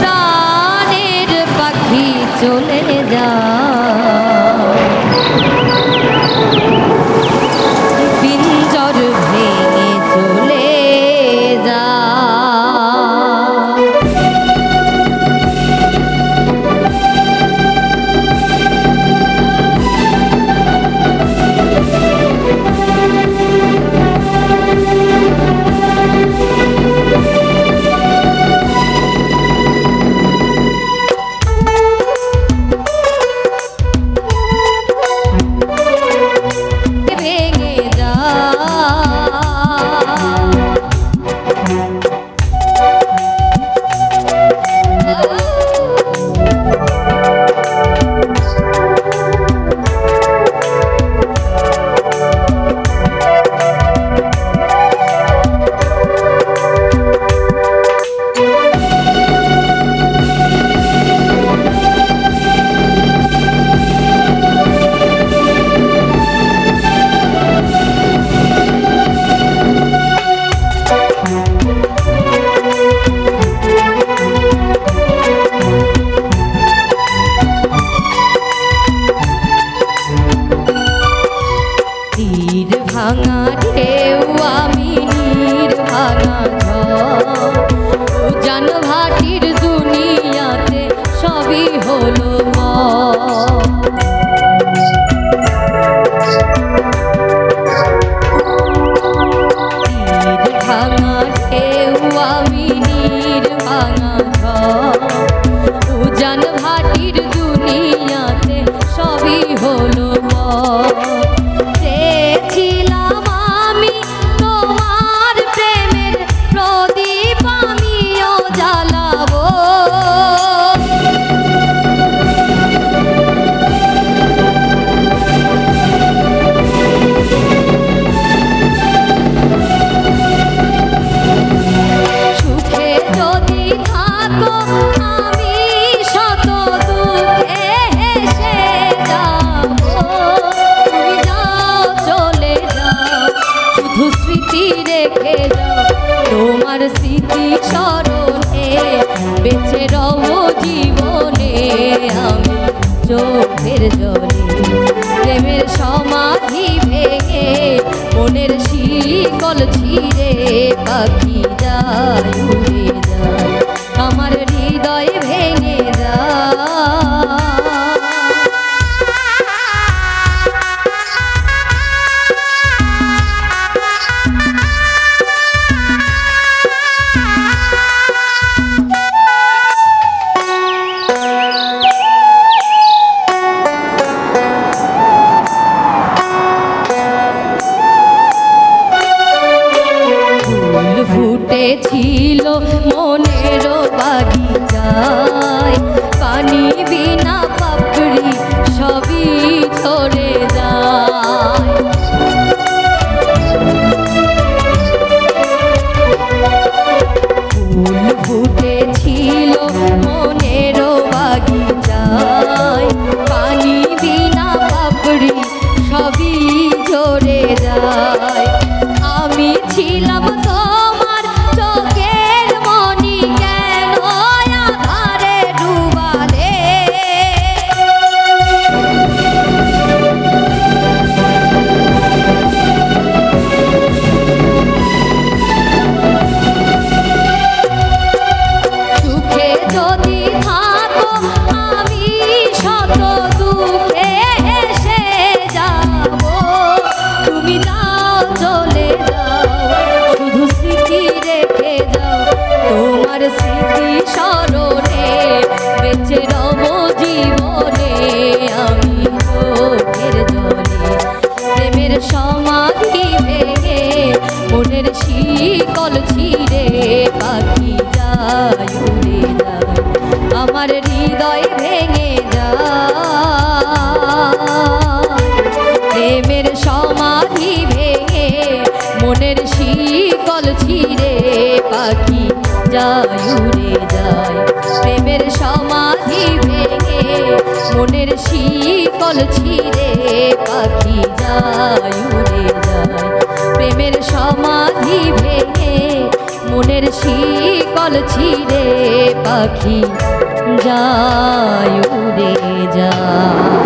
প্রাণের পাখি চলে যা পিঞ্জর ভেঙে চলে যা ভাঙা ঢেউ আমি নীর ভাঙা জান ভাটির দুনিয়াতে সবই হলো তীর ভাঙা ঢেউ আমি নীর ভাঙা জান ভাটির দুনিয়াতে সবই হলো তোমার স্মৃতি স্মরণে বেঁচে রব জীবনে আমি চোখের জলে প্রেমের সমাধি ভেঙে মনের শিকল ছিঁড়ে পাখি যায় উড়ে যায় আমার হৃদয় ভেঙে যায় ছিল মনের বাগিচায় পানি বিনা পাপড়ি সবই ঝরে যায় ফুল ফুটেছিল মনের বাগিচায় পানি বিনা পাপড়ি সবই ঝরে যায় আমি ছিলাম স্মৃতি স্মরণে বেঁচে রব জীবনে আমি চোখের জলে প্রেমের সমাধি ভেঙে মনের শিকল ছিঁড়ে পাখি যায় উড়ে যায় আমার হৃদয় ভেঙে যায় প্রেমের সমাধি ভেঙে মনের শিকল ছিঁড়ে পাখি যায় উড়ে যায় প্রেমের সমাধি ভেঙে মনের শিকল ছিঁড়ে পাখি যায় উড়ে প্রেমের সমাধি ভেঙে মনের শিকল ছিঁড়ে পাখি যায় উড়ে যায়।